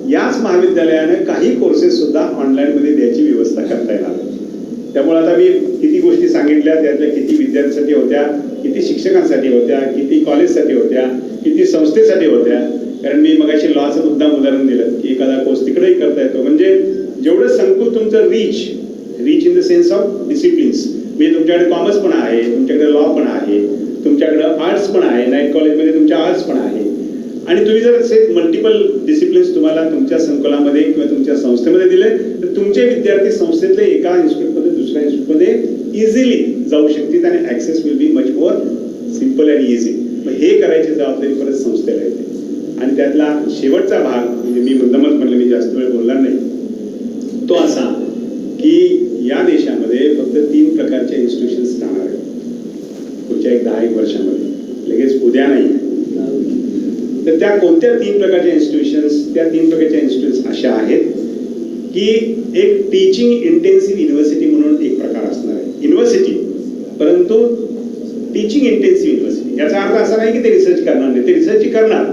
याच महाविद्यालयाने काही कोर्सेस सुद्धा ऑनलाईनमध्ये द्यायची व्यवस्था करता येणार. त्यामुळे आता मी किती गोष्टी सांगितल्या, त्यातल्या किती विद्यार्थ्यांसाठी होत्या, किती शिक्षकांसाठी होत्या, किती कॉलेजसाठी होत्या, किती संस्थेसाठी होत्या. कारण मी मगाशी लॉचं मुद्दाम उदाहरण दिलं की एखादा कोर्स तिकडेही करता येतो. म्हणजे जेवढं संकुल तुमचं reach in the sense of disciplines, म्हणजे तुमच्याकडे कॉमर्स पण आहे, तुमच्याकडे लॉ पण आहे, तुमच्याकडे आर्ट्स पण आहे, नाईट कॉलेजमध्ये तुमच्या आर्ट्स पण आहे. आणि तुम्ही जर असे मल्टिपल डिसिप्लिन्स तुम्हाला तुमच्या संकुलामध्ये किंवा तुमच्या संस्थेमध्ये दिले तर तुमचे विद्यार्थी संस्थेतले एका इन्स्टिट्यूटमध्ये दुसऱ्या इन्स्टिट्यूटमध्ये इझिली जाऊ शकतील आणि access will be much more simple and easy. मग हे करायची जबाबदारी परत संस्थेला येते. आणि त्यातला शेवटचा भाग म्हणजे मी मुद्दामच म्हटलं, मी जास्त वेळ बोलणार नाही, तो असा की या देशामध्ये फक्त 3 प्रकारच्या इन्स्टिट्यूशन्स राहणार आहेत पुढच्या 10-1 वर्षामध्ये. लगेच उद्या नाही. तर त्या कोणत्या 3 प्रकारच्या इन्स्टिट्यूशन्स? त्या 3 प्रकारच्या इन्स्टिट्यूशन्स अशा आहेत की एक टीचिंग इंटेन्सिव्ह युनिव्हर्सिटी म्हणून एक प्रकार असणार आहे. युनिव्हर्सिटी परंतु टीचिंग इंटेन्सिव्ह युनिव्हर्सिटी. याचा अर्थ असा नाही की ते रिसर्च करणार नाही, ते रिसर्च करणार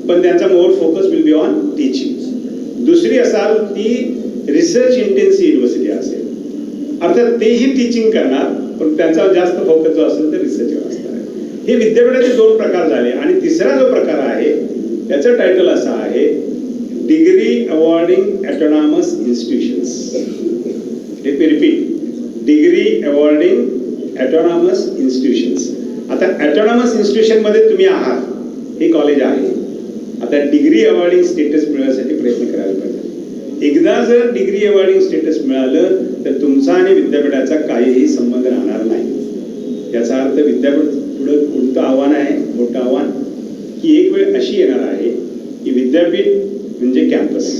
पण त्यांचा more focus will be on teaching. दुसरी असाल ती रिसर्च इंटेन्सिव्ह युनिव्हर्सिटी असेल, अर्थात तेही टीचिंग करणार पण त्यांचा जास्त फोकस जो असेल तर रिसर्चवर असणार आहे. हे विद्यापीठाचे 2 प्रकार झाले. आणि तिसरा जो प्रकार आहे त्याचं टायटल असं आहे degree awarding autonomous institutions. Let me repeat, degree awarding autonomous institutions. आता ऑटोनॉमस इन्स्टिट्यूशनमध्ये तुम्ही आहात, हे कॉलेज आहे. आता डिग्री अवॉर्डिंग स्टेटस मिळवण्यासाठी प्रयत्न करायला पाहिजे. एकदा जर डिग्री अवॉर्डिंग स्टेटस मिळालं तर तुमचा आणि विद्यापीठाचा काहीही संबंध राहणार नाही. याचा अर्थ विद्यापीठ पुढं कोणतं आव्हान आहे, मोठं आव्हान, की एक वेळ अशी येणार आहे की विद्यापीठ म्हणजे कॅम्पस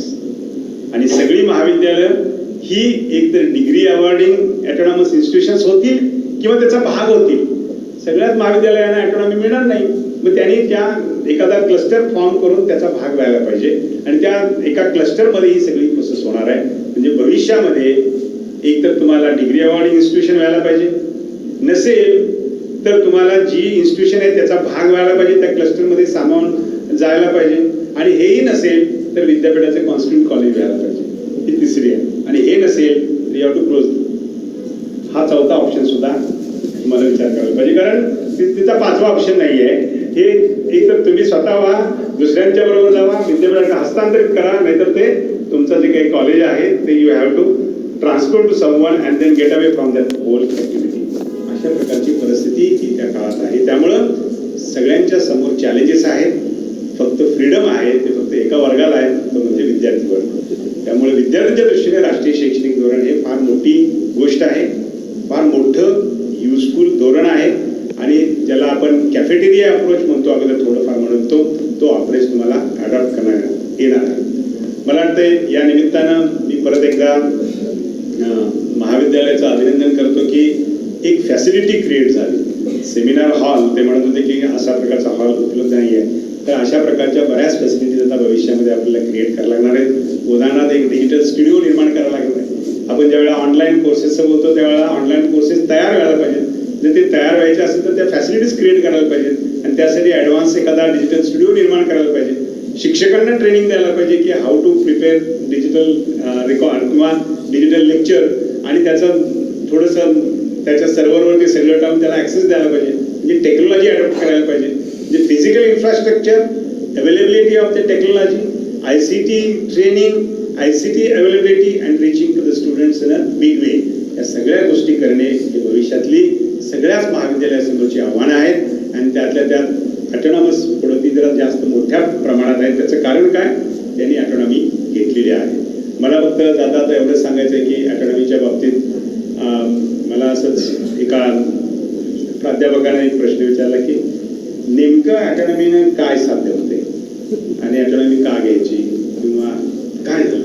आणि सगळी महाविद्यालयं ही एकतर डिग्री अवॉर्डिंग ऑटोनॉमस इन्स्टिट्यूशन्स होतील किंवा त्याचा भाग होतील. सगळ्याच महाविद्यालयांना ऑटोनॉमी मिळणार नाही. मग त्यांनी त्या एखादा क्लस्टर फॉर्म करून त्याचा भाग व्हायला पाहिजे आणि त्या एका क्लस्टरमध्ये ही सगळी प्रोसेस होणार आहे. म्हणजे भविष्यामध्ये एकतर तुम्हाला डिग्री अवॉर्डिंग इन्स्टिट्यूशन व्हायला पाहिजे, नसेल तर तुम्हाला जी इन्स्टिट्यूशन आहे त्याचा भाग व्हायला पाहिजे, त्या क्लस्टरमध्ये सामावून जायला पाहिजे. आणि हेही नसेल तर विद्यापीठाचे कॉन्स्टिट्यूट कॉलेज व्हायला पाहिजे. ही तिसरी आहे. आणि हे नसेल तर यू हॅव टू क्लोज. हा चौथा ऑप्शन सुद्धा तुम्हाला विचार करायला पाहिजे, कारण तिचा पाचवा ऑप्शन नाही आहे. हे एक तर तुम्ही स्वतः व्हा, दुसऱ्यांच्या बरोबर जावा, विद्यापीठाला हस्तांतरित करा, नाहीतर ते तुमचं जे काही कॉलेज आहे ते you have to transfer to someone and then get away from that whole activity. अशा प्रकारची परिस्थिती ही त्या काळात आहे. त्यामुळं सगळ्यांच्या समोर चॅलेंजेस आहेत. फक्त फ्रीडम आहे ते फक्त एका वर्गाला आहे, तो म्हणजे विद्यार्थी वर्ग. त्यामुळे विद्यार्थ्यांच्या दृष्टीने राष्ट्रीय शैक्षणिक धोरण हे फार मोठी गोष्ट आहे, फार मोठं युजफुल धोरण आहे. आणि ज्याला आपण कॅफेटेरिया अप्रोच म्हणतो, अगोदर थोडंफार म्हणतो, तो अप्रोच तुम्हाला अडॉप्ट करण्यात येणार आहे. मला वाटतं या निमित्तानं मी परत एकदा महाविद्यालयाचं अभिनंदन करतो की एक फॅसिलिटी क्रिएट झाली. सेमिनार हॉल, ते म्हणत होते की अशा प्रकारचा हॉल उपलब्ध नाही आहे, तर अशा प्रकारच्या बऱ्याच फॅसिलिटीज आता भविष्यामध्ये आपल्याला क्रिएट करायला लागणार आहेत. उदाहरणार्थ एक डिजिटल स्टुडिओ निर्माण करायला लागणार आहे. आपण ज्यावेळेला ऑनलाईन कोर्सेसचं बोलतो त्यावेळेला ऑनलाईन कोर्सेस तयार व्हायला पाहिजेत. जर ते तयार व्हायचे असेल तर त्या फॅसिलिटीज क्रिएट करायला पाहिजेत आणि त्यासाठी ॲडव्हान्स एखादा डिजिटल स्टुडिओ निर्माण करायला पाहिजे. शिक्षकांना ट्रेनिंग द्यायला पाहिजे की how to prepare digital record किंवा डिजिटल लेक्चर, आणि त्याचं थोडंसं त्याच्या सर्व्हरवरती सगळं टाकून त्याला ॲक्सेस द्यायला पाहिजे. म्हणजे टेक्नॉलॉजी अडॉप्ट करायला पाहिजे. म्हणजे physical infrastructure, availability of the technology, ICT training, ICT availability and reaching to the students in a big way. या सगळ्या गोष्टी करणे ही भविष्यातली सगळ्याच महाविद्यालयासमोरची आव्हानं आहेत. आणि त्यातल्या त्यात ऑटोनॉमस पुढं ती जरा जास्त मोठ्या प्रमाणात आहे. त्याचं कारण काय, त्यांनी ऑटोनॉमी घेतलेली आहे. मला फक्त जाता एवढंच सांगायचं आहे की ऑटोनॉमीच्या बाबतीत मला असंच एका प्राध्यापकाने एक प्रश्न विचारला की नेमकं ऑटोनॉमीनं काय साध्य होते आणि ऑटोनॉमी का घ्यायची किंवा काय झालं.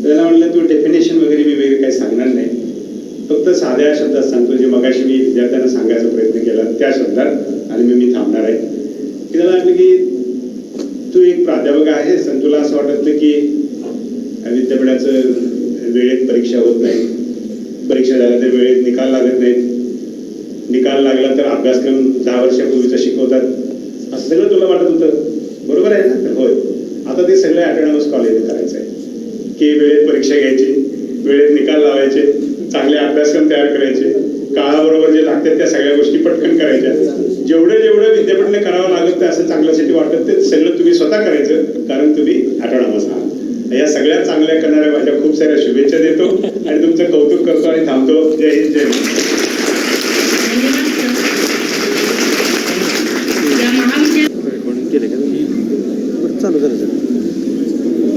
त्याला म्हटलं तू डेफिनेशन वगैरे मी वगैरे काही सांगणार नाही, फक्त साध्या शब्दात सांगतो जे मगाशी मी विद्यार्थ्यांना सांगायचा प्रयत्न केला त्या शब्दात, आणि मी थांबणार आहे. की त्याला म्हटलं की तू एक प्राध्यापक आहेस आणि तुला असं वाटतं की विद्यापीठाचं वेळेत परीक्षा होत नाही, परीक्षा झाल्या तर वेळेत निकाल लागत नाहीत, निकाल लागला तर अभ्यासक्रम 10 वर्षापूर्वीचा शिकवतात, असं सगळं तुला वाटत होतं, बरोबर आहे ना. तर होय, आता ते सगळं ऑटोनॉमस कॉलेज करायचं आहे की वेळेत परीक्षा घ्यायची, वेळेत निकाल लावायचे, चांगले अभ्यासक्रम तयार करायचे, काळाबरोबर जे लागतात त्या सगळ्या गोष्टी पटकन करायच्या. जेवढं जेवढं विद्यापीठाने करावं लागत ते असं चांगल्यासाठी वाटत ते सगळं तुम्ही स्वतः करायचं, कारण तुम्ही ऑटोनॉमस आहात. या सगळ्या चांगल्या करणाऱ्या माझ्या खूप साऱ्या शुभेच्छा देतो आणि तुमचं कौतुक करतो आणि थांबतो. जय हिंद, जय हिंद.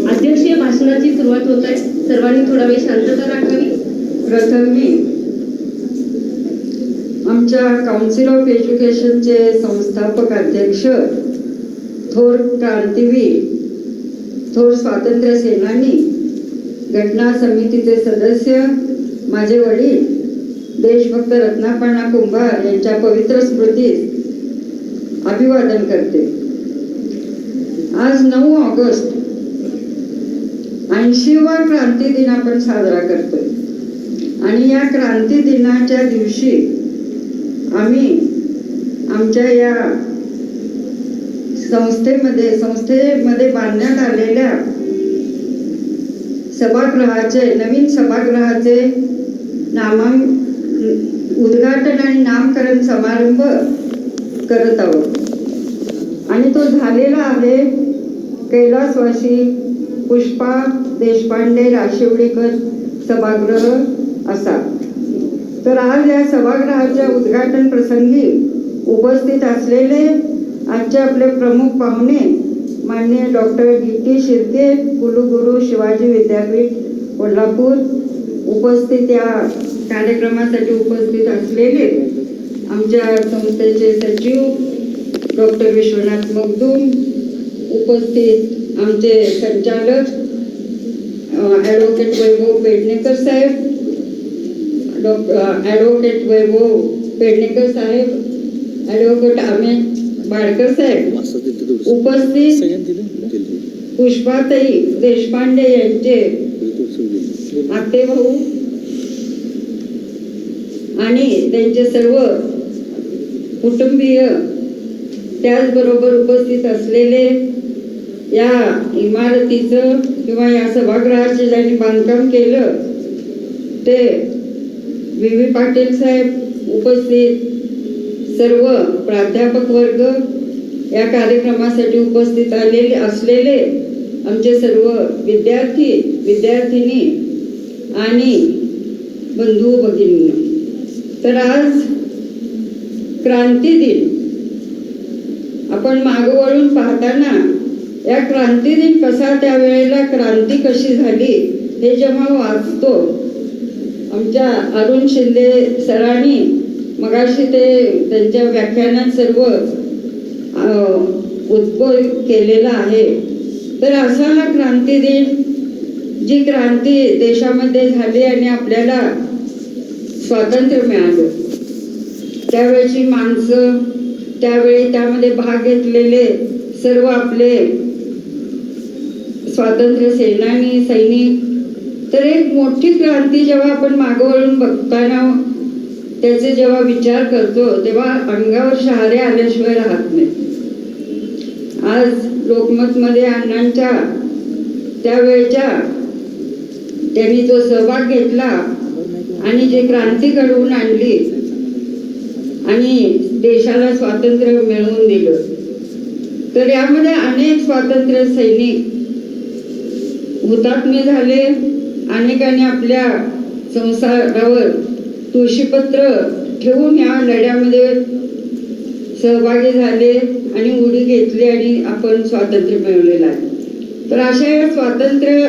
अध्यक्षीय भाषणाची सुरुवात होत आहे. सर्वांनी थोडा वेळ शांतता राखावी. प्रथम मी आमच्या काउन्सिल ऑफ एज्युकेशनचे संस्थापक अध्यक्ष, थोर क्रांतीवीर, थोर स्वातंत्र्य सेनानी, घटना समितीचे सदस्य, माझे वडील देशभक्त रत्नापर्णा कुंभार यांच्या पवित्र स्मृतीस अभिवादन करते. आज 9 ऑगस्ट 80वा क्रांती दिन आपण साजरा करतोय आणि या क्रांती दिनाच्या दिवशी आम्ही आमच्या या संस्थेमध्ये बांधण्यात आलेल्या नवीन सभागृहाचे उद्घाटन आणि नामकरण समारंभ करत आहोत. आणि तो झालेला आहे कैलासवासी पुष्पा देशपांडे राशिवडीकर सभागृह असा. तर आज या सभागृहाच्या उद्घाटन प्रसंगी उपस्थित असलेले आजचे आपले प्रमुख पाहुणे माननीय डॉक्टर डी.टी. शिर्के, कुलगुरू शिवाजी विद्यापीठ कोल्हापूर, उपस्थित या कार्यक्रमासाठी उपस्थित असलेले आमच्या संस्थेचे सचिव डॉक्टर विश्वनाथ मगदूम, उपस्थित आमचे संचालक ॲडव्होकेट वैभव पेडणेकर साहेब, ॲडव्होकेट वैभव पेडणेकर साहेब, ॲडव्होकेट अमित बाडकर साहेब, उपस्थित पुष्पाताई देशपांडे यांचे आतेभाऊ आणि त्यांचे सर्व कुटुंबीय, त्याचबरोबर उपस्थित असलेले या इमारतीचं किंवा या सभागृहाचे ज्यांनी बांधकाम केलं ते व्ही पाटील साहेब, उपस्थित सर्व प्राध्यापक वर्ग, या कार्यक्रमासाठी उपस्थित असलेले आमचे सर्व विद्यार्थी विद्यार्थिनी आणि बंधू भगिनी. तर आज क्रांती दिन आपण मागं वळून पाहताना या क्रांती दिन कसा, त्यावेळेला क्रांती कशी झाली हे जेव्हा वाचतो, आमच्या अरुण शिंदे सरांनी मगाशी ते त्यांच्या व्याख्यानात सर्व उद्बोध केलेला आहे. तर असा हा क्रांती दिन, जी क्रांती देशामध्ये झाली आणि आपल्याला स्वातंत्र्य मिळालं, त्यावेळची माणसं, त्यावेळी त्यामध्ये भाग घेतलेले सर्व आपले स्वातंत्र्य सेनानी सैनिक, तर एक मोठी क्रांती जेव्हा आपण मागं वळून बघताना त्याचे जेव्हा विचार करतो तेव्हा अंगावर शहारे आल्याशिवाय राहत नाही. आज लोकमतमध्ये अण्णांच्या त्यावेळच्या त्यांनी जो सहभाग घेतला आणि जी क्रांती घडवून आणली आणि देशाला स्वातंत्र्य मिळवून दिलं, तर यामध्ये अनेक स्वातंत्र्य सैनिक हुतात्मे झाले. अनेकांनी आपल्या संसारावर तुळशीपत्र ठेवून या लढ्यामध्ये सहभागी झाले आणि उडी घेतली आणि आपण स्वातंत्र्य मिळवलेलं आहे. तर अशा या स्वातंत्र्य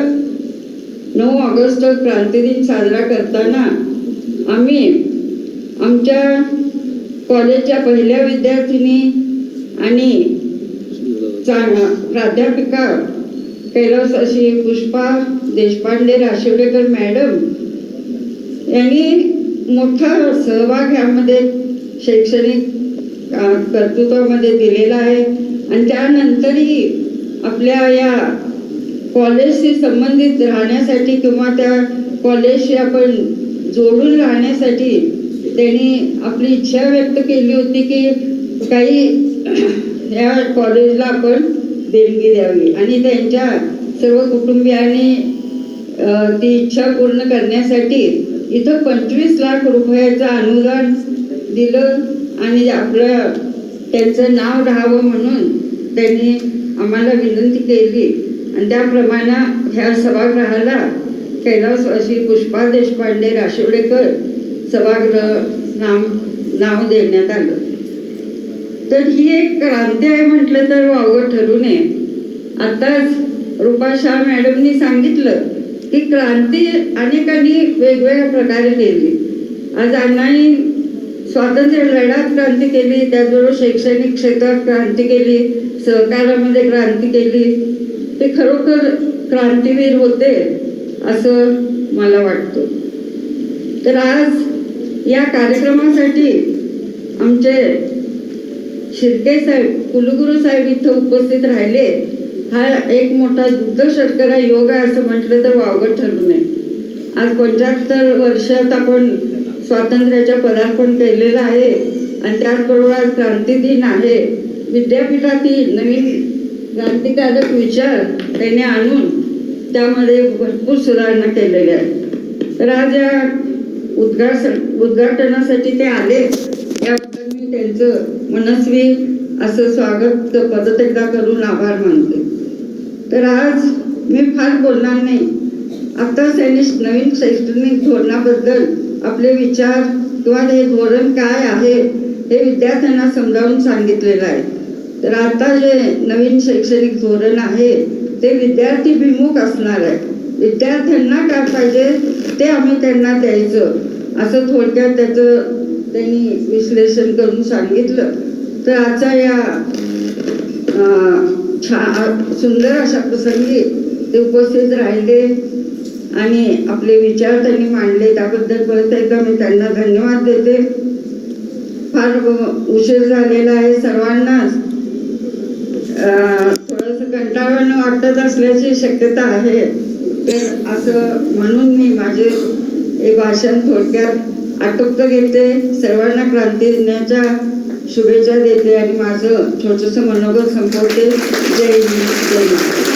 9 ऑगस्ट क्रांती दिन साजरा करताना आम्ही आमच्या कॉलेजच्या पहिल्या विद्यार्थिनी आणि प्राध्यापिका कैलास अशी पुष्पा देशपांडे राशिवडेकर मॅडम यांनी मोठा सहभाग यामध्ये शैक्षणिक कर्तृत्वामध्ये दिलेला आहे. आणि त्यानंतरही आपल्या या कॉलेजशी संबंधित राहण्यासाठी किंवा त्या कॉलेजशी आपण जोडून राहण्यासाठी त्यांनी आपली इच्छा व्यक्त केली होती की काही या कॉलेजला आपण देणगी द्यावी, आणि त्यांच्या सर्व कुटुंबियांनी ती इच्छा पूर्ण करण्यासाठी इथं 25 लाख रुपयाचं अनुदान दिलं आणि आपलं त्यांचं नाव राहावं म्हणून त्यांनी आम्हाला विनंती केली. आणि त्याप्रमाणे ह्या सभागृहाला कैलासवासी पुष्पा देशपांडे राशिवडेकर सभागृह नाव देण्यात आलं. तर ही एक क्रांती आहे म्हटलं तर वावगं ठरू नये. आताच रुपा शाह मॅडमनी सांगितलं की क्रांती अनेकांनी वेगवेगळ्या प्रकारे केली. आज अण्णांनी स्वातंत्र्य लढ्यात क्रांती केली, त्याचबरोबर शैक्षणिक क्षेत्रात क्रांती केली, सहकारामध्ये क्रांती केली. ते खरोखर क्रांतीवीर होते असं मला वाटतं. तर आज या कार्यक्रमासाठी आमचे शिर्के साहेब, कुलगुरू साहेब इथं उपस्थित राहिले. हा एक मोठा दुग्ध शर्करा योग आहे असं म्हटलं तर वावगं ठरू नये. आज 75 वर्षात आपण स्वातंत्र्याच्या पदार्पण केलेलं आहे आणि त्याचबरोबर आज क्रांती दिन आहे. विद्यापीठातील नवीन क्रांतिकारक विचार त्यांनी आणून त्यामध्ये भरपूर सुधारणा केलेल्या आहेत. तर आज या उद्घाटनासाठी ते आले, याबद्दल मी त्यांचं मनस्वी असं स्वागत परत एकदा करून आभार मानते. तर आज मी फार बोलणार नाही. आत्ताच त्यांनी नवीन शैक्षणिक धोरणाबद्दल आपले विचार किंवा हे धोरण काय आहे हे विद्यार्थ्यांना समजावून सांगितलेलं आहे. तर आता जे नवीन शैक्षणिक धोरण आहे ते विद्यार्थीभिमुख असणार आहे. विद्यार्थ्यांना काय पाहिजे ते आम्ही त्यांना द्यायचं, असं थोडक्यात त्याचं त्यांनी विश्लेषण करून सांगितलं. तर आजच्या या सुंदर अशा प्रसंगी ते उपस्थित राहिले आणि आपले विचार त्यांनी मांडले, त्याबद्दल परत एकदा मी त्यांना धन्यवाद देते. फार उशीर झालेला आहे, सर्वांनाच थोडंसं कंटाळवाणं वाटत असल्याची शक्यता आहे. तर असं म्हणून मी माझे हे भाषण थोडक्यात आटोपत घेते. सर्वांना क्रांती दिनाच्या शुभेच्छा देते आणि माझं छोटंसं मनोगत संपवते. जय हिंद, जय महाराष्ट्र.